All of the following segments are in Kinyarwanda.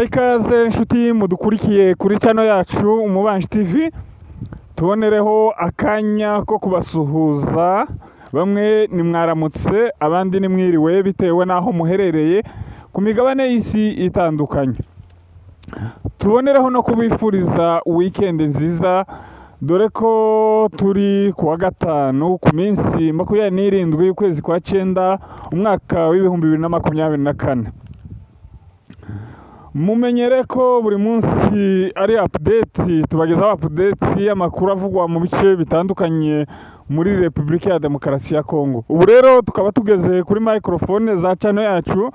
Ikaze inshuti mudukurikiye kuri channel yacu Umubanji TV, tubonereho akanya ko kubasuhuza. Bamwe ni mwaramutse, abandi ni mwiriwe bitewe naho muherereye ku migabane y'isi itandukanye. Tubonereho no kubifuriza weekend nziza, dore ko turi kuwa gatanu ku minsi 27 y'ukwezi kwa 9 umwaka w'ibihumbi 2024. Mumenyere ko buri munsi ari update, tubagezaho update y'amakuru avugwa mu bice bitandukanye muri Repubulika ya Demokarasi ya Kongo. Ubu rero tukaba tugeze kuri microphone za channel yacu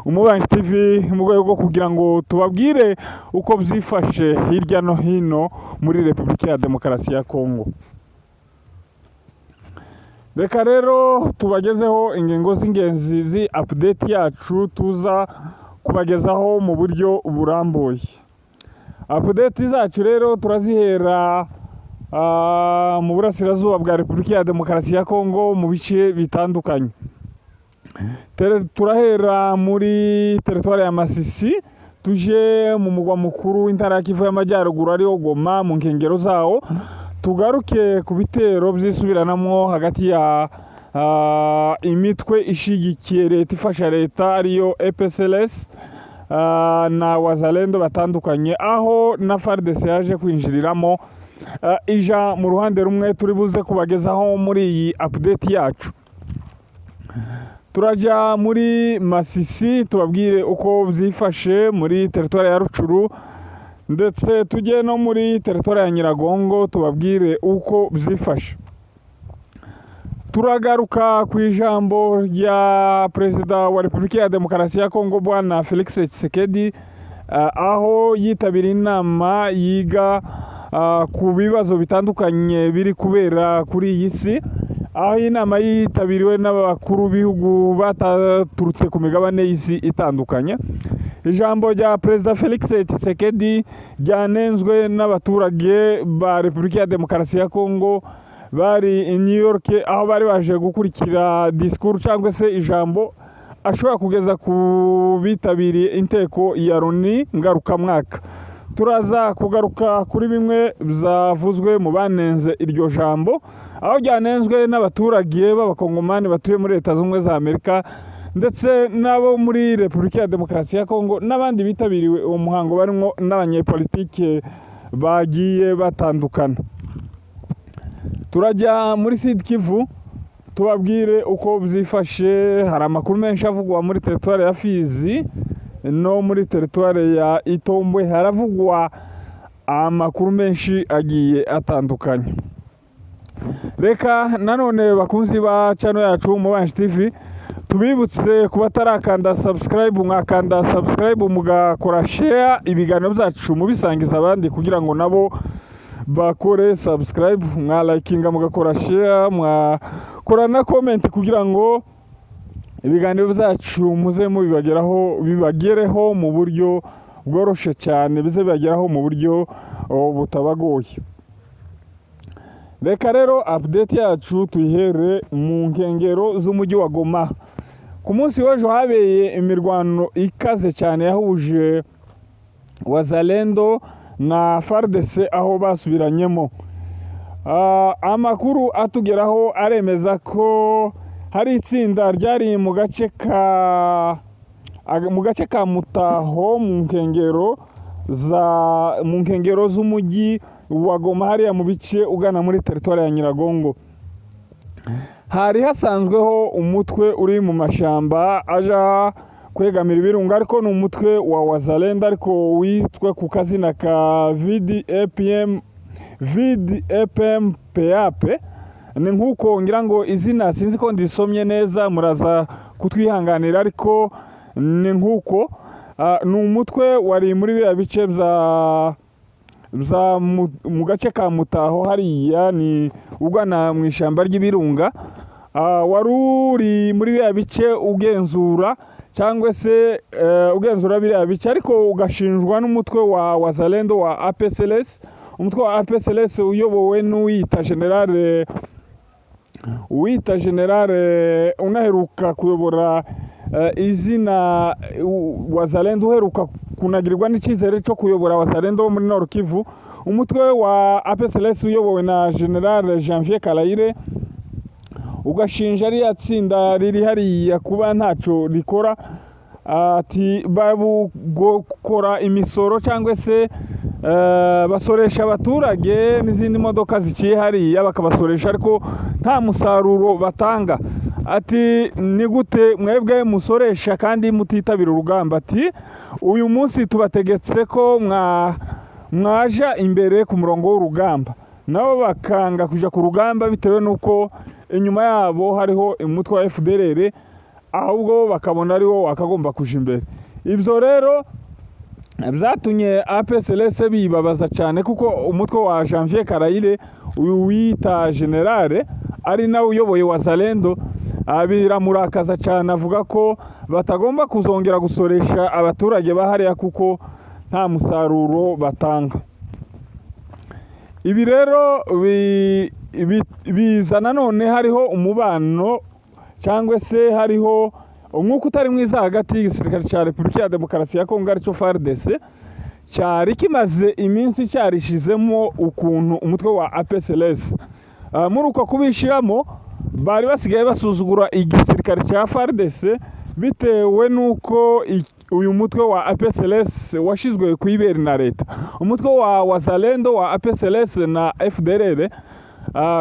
Umubanji TV mu rwego rwo kugira ngo tubabwire uko byifashe hirya no hino muri Repubulika ya Demokarasi ya Kongo. Reka rero tubagezeho ingingo z'ingenzi zi update yacu tuza kubagezaho mu buryo burambuye. Update zacu rero turazihera mu burasirazuba bwa Repubulika ya Demokarasi ya Kongo mu bice bitandukanye. Turahera muri teritwari ya Masisi, tuje mu mugwa mukuru w'intara ya Kivu y'Amajyaruguru ariyo Goma mu nkengero zawo, tugaruke ku bitero byisubiranamo hagati ya imitwe ishigikiye leta ifasha leta ariyo EPSLS na wazalendo batandukanye, aho na FARDC yaje kwinjiriramo ija mu ruhande rumwe turi buze kubagezaho muri iyi update yacu. Turaja muri Masisi tubabwire uko byifashe muri teritwari ya Rucuru, ndetse tujye no muri teritwari ya Nyiragongo tubabwire uko byifashe. Turagaruka ku ijambo rya Perezida wa Repubulika ya Demokarasi ya Kongo Bwana Felix Tshisekedi, aho yitabiriye inama yiga ku bibazo bitandukanye biri kubera kuri iyi si, aho inama yitabiriwe n'abakuru b'ibihugu bataturutse ku migabane y'isi itandukanye. Ijambo rya Perezida Felix Tshisekedi ryanenzwe n'abaturage ba Repubulika ya Demokarasi ya Kongo bari i New York, aho bari baje gukurikira discours cyangwa se ijambo ashobora kugeza ku bitabiriye inteko ya Loni ngarukamwaka. Turaza kugaruka kuri bimwe byavuzwe mu banenze iryo jambo, aho ryanenzwe n'abaturage b'abakongomani batuye muri Leta Zunze za Amerika ndetse nabo muri Repubulika ya Demokarasi ya Kongo n'abandi bitabiriwe uwo muhango barimo n'abanyepolitike bagiye batandukana. Turajya muri Sud Kivu tubabwire uko byifashe. Hari amakuru menshi avugwa muri teritwari ya Fizi no muri teritwari ya Itombwe, haravugwa amakuru menshi agiye atandukanye. Reka nanone bakunzi ba channel yacu Umubanji TV tubibutse kuba tarakanda subscribe, mwakanda subscribe mugakora share ibiganiro byacu mubisangiza abandi kugira ngo nabo bakore subscribe, mwa likinga mugakora share, mwakora na comment kugira ngo ibiganiro byacu muze bibagereho mu buryo bworoshe cyane, bize bibageraho mu buryo butabagoye. Reka rero update yacu tuyihere mu nkengero z'umujyi wa Goma. Ku munsi w'ejo habeye imirwano ikaze cyane yahuje wazalendo na FARDC aho basubiranyemo. Amakuru atugeraho aremeza ko hari itsinda ryari mu gace ka Mutaho mu nkengero z'umujyi wa Goma hariya mu bice ugana muri teritwari ya Nyiragongo. Hari hasanzweho umutwe uri mu mashamba aja kwegamira ibirunga, ariko ni umutwe wa wazalendo ariko witwa ku kazina ka VDPM PAP. Ni nkuko ngira ngo izina sinzi ko ndisomye neza, muraza kutwihanganira, ariko ni nkuko ni umutwe wari muri bya bice mu gace ka Mutaho hariya ni ugana mu ishyamba ry'ibirunga, wari uri muri biriya bice ugenzura cyangwa se ugenzura biriya bice, ariko ugashinjwa n'umutwe wa Wazalendo wa APCLS, umutwe wa APCLS uyobowe n'uwiyita generale unaheruka kuyobora izina Wazalendo, uheruka kunagirirwa n'icyizere cyo kuyobora Wazalendo wo muri Nord Kivu. Umutwe wa APCLS uyobowe na General Janvier Kalayire ugashinja ariya tsinda riri hariya kuba ntacyo rikora, ati gukora imisoro cyangwa se basoresha abaturage n'izindi modoka ziciye hariya bakabasoresha ariko nta musaruro batanga. Ati ni gute mwebwe musoresha kandi mutitabira urugamba? Ati uyu munsi tubategetse ko mwaja imbere ku murongo w'urugamba, nabo bakanga kuja ku rugamba bitewe n'uko inyuma yabo hariho umutwe wa FDLR, ahubwo bakabona ariwo wakagomba kuja imbere. Ibyo rero byatumye APCLS bibabaza cyane, kuko umutwe wa Janvier Kalayire uyu wita generale ari nawe uyoboye Wazalendo biramurakaza cyane, avuga ko batagomba kuzongera gusoresha abaturage bahariya kuko nta musaruro batanga. Ibi rero biza nanone hariho umubano cyangwa se hariho umwuka utari mwiza hagati y'igisirikare cya Repubulika ya Demokarasi ya Kongo aricyo FARDC cyari kimaze iminsi cyarishizemo ukuntu umutwe wa APCLS. Muri uko kubishiramo bari basigaye basuzugura igisirikare cya FARDC bitewe n'uko uyu mutwe wa APCLS washizwe ku ibere na leta. Umutwe wa Wazalendo wa APCLS na FDLR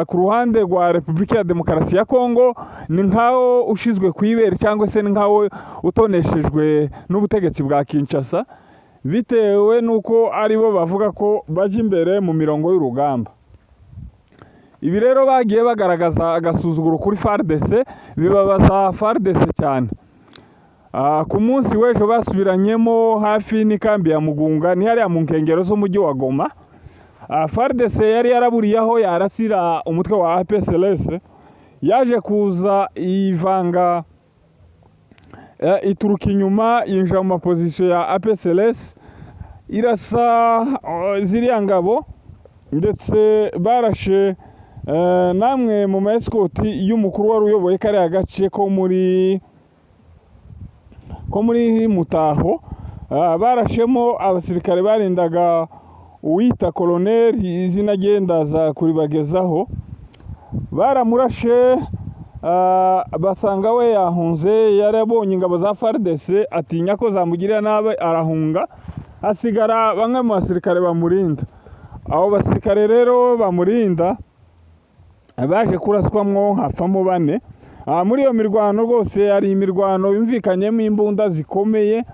ku ruhande rwa Repubulika ya Demokarasi ya Kongo ni nkaho ushizwe ku ibere cyangwa se ni nkaho utoneshejwe n'ubutegetsi bwa Kinshasa, bitewe n'uko aribo bavuga ko baje imbere mu mirongo y'urugamba. Ibi rero bagiye bagaragaza agasuzuguro kuri FARDC, bibabaza FARDC cyane. Ku munsi w'ejo basubiranyemo hafi n'ikambi ya Mugunga, ni hariya mu nkengero z'umujyi wa Goma. FARDC yari yaraburiyeho yarasira umutwe wa APCLS, yaje kuza ivanga ituruka inyuma yinjira mu mapozisiyo ya APCLS, irasa ziriya ngabo ndetse barashe namwe mu maeskoti y'umukuru wari uyoboye kariya gace ko muri Mutaho. Barashemo abasirikare barindaga uwita koloneli, izina agendaza kuribagezaho. Baramurashe basanga we yahunze, yarabonye ingabo za FARDC atinya ko zamugirira nabi arahunga, hasigara bamwe mu basirikare bamurinda. Abo basirikare rero bamurinda baje kuraswamwo hapfamo 4. Muri iyo mirwano rwose ari imirwano yumvikanyemo imbunda zikomeye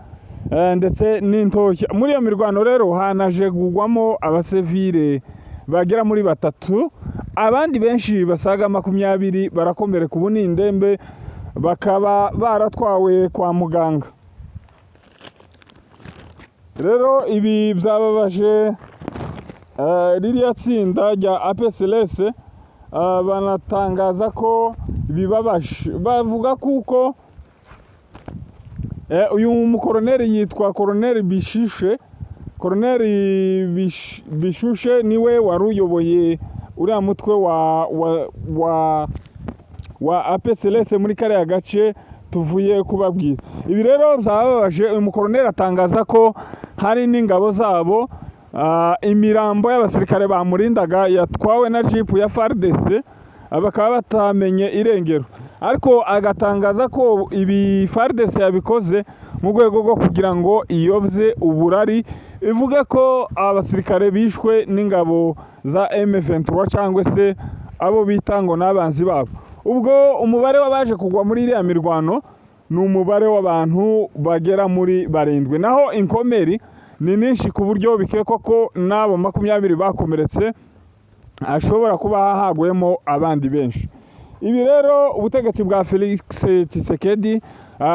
ndetse n'intoki. Muri iyo mirwano rero hanaje kugwamo abasivile bagera muri 3, abandi benshi basaga 20 barakomereka ubu n'indembe, bakaba baratwawe kwa muganga. Rero ibi byababaje ririya tsinda rya APCLS, banatangaza ko bibabaje. Bavuga kuko uyu mukoroneri yitwa Colonel Bishushe niwe wari uyoboye uriya mutwe wa APCLS muri kariya gace tuvuye kubabwira. Ibi rero byababaje. Uyu mukoroneri atangaza ko hari n'ingabo zabo, imirambo y'abasirikare bamurindaga yatwawe na jipu ya FARDC, bakaba batamenye irengero. Ariko agatangaza ko ibi FARDC yabikoze mu rwego rwo kugira ngo iyobye uburari, ivuge ko abasirikare bishwe n'ingabo za M23 cyangwa se abo bita ngo n'abanzi babo. Ubwo umubare w'abaje kugwa muri iriya mirwano ni umubare w'abantu bagera muri 7, naho inkomeri ni nyinshi ku buryo bikekwa ko n'abo 20 bakomeretse ashobora kuba hahagwemo abandi benshi. Ibi rero ubutegetsi bwa Felix Tshisekedi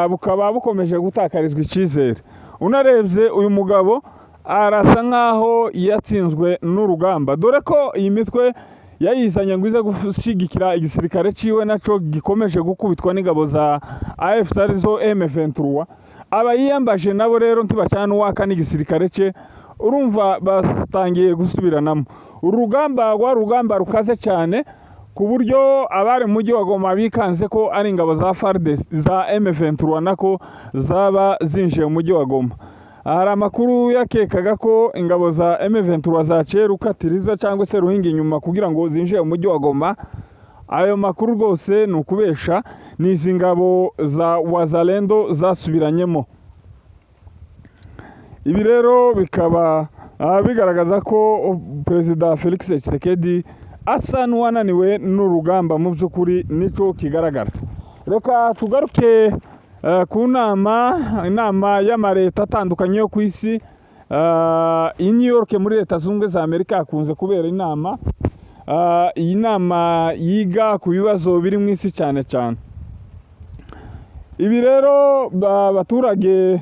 bukaba bukomeje gutakarizwa icyizere. Unarebye uyu mugabo arasa nk'aho yatsinzwe n'urugamba, dore ko iyi mitwe yayizanye ngo ize gushyigikira igisirikare ciwe naco gikomeje gukubitwa n'ingabo za AFC arizo M23. Abayiyambaje nabo rero ntibacana uwaka n'igisirikare ce, urumva batangiye gusubiranamo. Urugamba rugamba rukaze cyane ku buryo abari mu mujyi wa Goma bikanze ko ari ingabo za FARDC za M23 nako zaba zinjiye mu mujyi wa Goma. Hari amakuru yakekaga ko ingabo za M23 zaciye rukatiriza cyangwa se ruhinga inyuma kugira ngo zinjiye mu mujyi wa Goma. Ayo makuru rwose ni ukubesha, ni izi ngabo za Wazalendo zasubiranyemo. Ibi rero bikaba bigaragaza ko Perezida Felix Tshisekedi asa n'uwananiwe n'urugamba, mu by'ukuri nico kigaragara. Reka tugaruke ku inama y'amareta atandukanye yo ku isi. I New York muri Leta Zunze Ubumwe za Amerika hakunze kubera inama. Iyi nama yiga ku bibazo biri mu isi cyane cyane. Ibi rero abaturage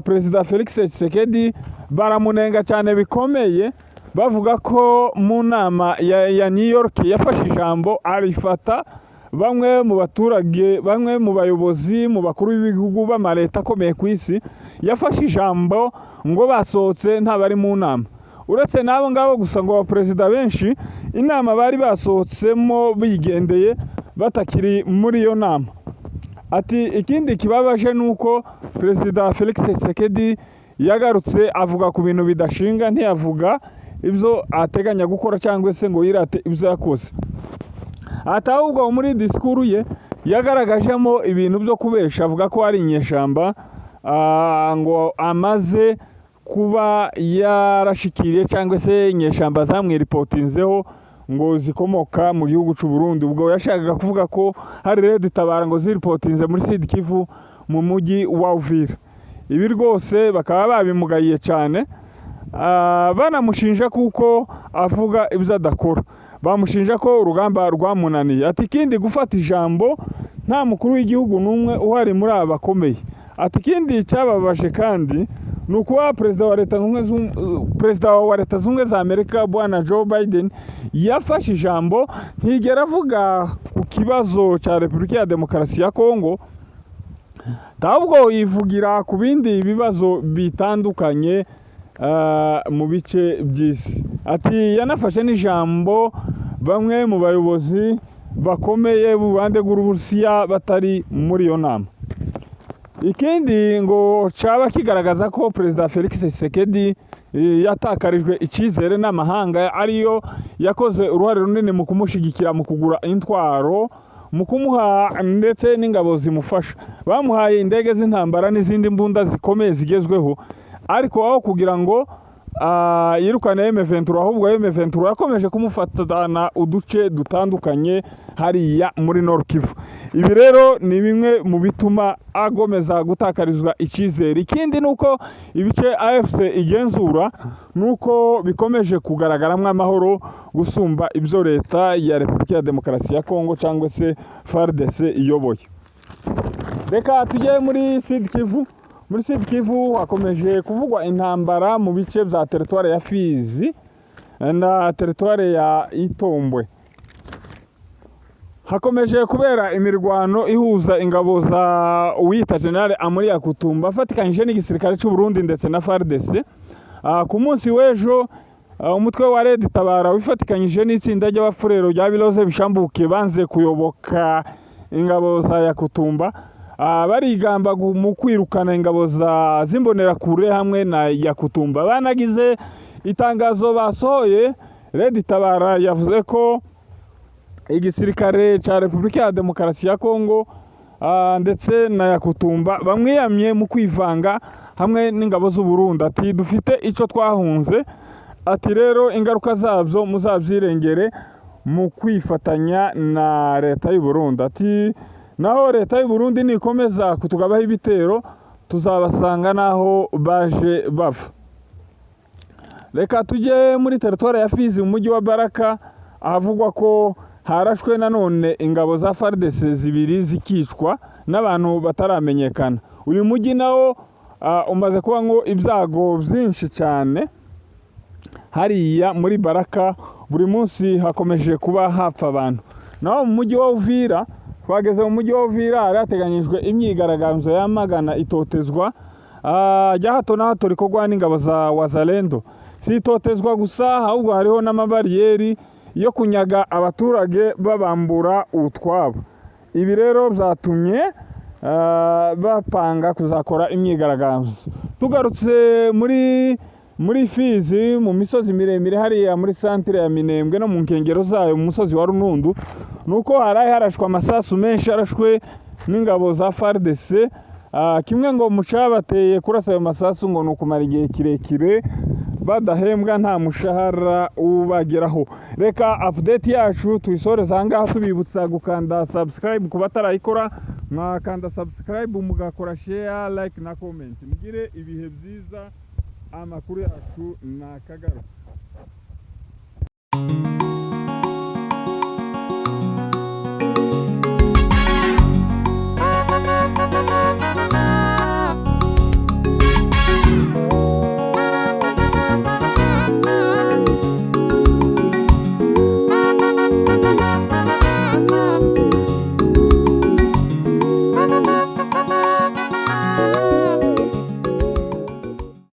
Perezida Felix Tshisekedi baramunenga cyane bikomeye, bavuga ko mu nama ya New York yafashe ijambo arifata bamwe mu baturage, bamwe mu bayobozi, mu bakuru b'ibihugu b'amareta akomeye ku isi, yafashe ijambo ngo basohotse ntabari mu nama. Uretse nabo ngabo gusa ngo abaperezida benshi inama bari basohotsemo bigendeye batakiri muri iyo nama. Ati ikindi kibabaje nuko Perezida Felix Tshisekedi yagarutse avuga ku bintu bidashinga, ntiyavuga ibyo ateganya gukora cyangwa se ngo yirate ibyo yakoze. Atahubwo muri disikuru ye yagaragajemo ibintu byo kubesha, avuga ko ari inyeshamba, ngo amaze kuba yarashikiriye cyangwa se inyeshamba zamwiripotinzeho ngo zikomoka mu gihugu cy'u Burundi. Ubwo yashakaga kuvuga ko hari Red Tabara ngo ziripotinze muri Sud Kivu mu mujyi wa Uvira. Ibi rwose bakaba babimugayiye cyane, banamushinja kuko avuga ibyo adakora. Bamushinja ko urugamba rwamunaniye. Ati ikindi gufata ijambo nta mukuru w'igihugu n'umwe uhari muri aba bakomeye. Ati ikindi cyababaje kandi ni ukuba perezida wa Leta Zunze za Amerika bwana Joe Biden yafashe ijambo ntigera avuga ku kibazo cya Repubulika ya Demokarasi ya Kongo, ahubwo yivugira ku bindi bibazo bitandukanye mu bice by'isi. Ati yanafashe n'ijambo bamwe mu bayobozi bakomeye mu bande bw'Uburusiya batari muri iyo nama. Ikindi ngo caba kigaragaza ko Perezida Felix Tshisekedi yatakarijwe icyizere n'amahanga, ariyo yakoze uruhare runini mu kumushigikira mu kugura intwaro, mu kumuha ndetse n'ingabo zimufasha. Bamuhaye indege z'intambara n'izindi mbunda zikomeye zigezweho, ariko aho kugira ngo yirukane M23, ahubwo M23 yakomeje kumufatana uduce dutandukanye hariya muri Nord Kivu. Ibi rero ni bimwe mu bituma agomeza gutakarizwa icyizere. Ikindi nuko ibice AFC igenzura nuko bikomeje kugaragaramo amahoro gusumba ibyo leta ya Repubulika ya Demokarasi ya Kongo cyangwa se FARDC iyoboye. Reka tujye muri Sud Kivu. Muri Sud Kivu hakomeje kuvugwa intambara mu bice bya teritwari ya Fizi na teritwari ya Itombwe. Hakomeje kubera imirwano ihuza ingabo za uwita General Amuri Yakutumba afatikanyije n'igisirikare cy'u Burundi ndetse na FARDC. Ku munsi w'ejo umutwe wa Red Tabara wifatikanyije n'itsinda ry'abafurero rya Biloze Bishambuke banze kuyoboka ingabo za Yakutumba, barigamba mu kwirukana ingabo z'imbonerakure hamwe na Yakutumba. Banagize itangazo basohoye, Red Tabara yavuze ko igisirikare cya Repubulika ya Demokarasi ya Kongo ndetse na Yakutumba bamwiyamye mu kwivanga hamwe n'ingabo z'u Burundi. Ati dufite icyo twahunze, ati rero ingaruka zabyo muzabyirengere mu kwifatanya na leta y'u Burundi. Ati naho leta y'u Burundi nikomeza kutugabaho ibitero tuzabasanga naho baje bava. Reka tujye muri teritwari ya Fizi mu mujyi wa Baraka, ahavugwa ko harashwe nanone ingabo za FARDC zibiri zikicwa n'abantu bataramenyekana. Uyu mujyi nawo umaze kuba ngo ibyago byinshi cyane hariya muri Baraka, buri munsi hakomeje kuba hapfa abantu. Naho mu mujyi wa Uvira, twageze mu mujyi wa Uvira, hari hateganyijwe imyigaragambyo yamagana itotezwa rya hato na hato rikorwa n'ingabo za Wazalendo. Si itotezwa gusa, ahubwo hariho n'amabariyeri yo kunyaga abaturage babambura utwabo. Ibi rero byatumye bapanga kuzakora imyigaragambyo. Tugarutse muri Fizi, mu misozi miremire hariya muri centre ya Minembwe no mu nkengero zayo, mu musozi wa Runundu, nuko haraye harashwe amasasu menshi arashwe n'ingabo za FARDC. Kimwe ngo mucabateye kurasa ayo masasu ngo nukumara igihe kirekire badahembwa, nta mushahara ubageraho. Reka update yacu tuyisoreza ahangaha, tubibutsa gukanda subscribe ku batarayikora, mwakanda subscribe mugakora share, like na comment. Mugire ibihe byiza, amakuru yacu nakagaruka.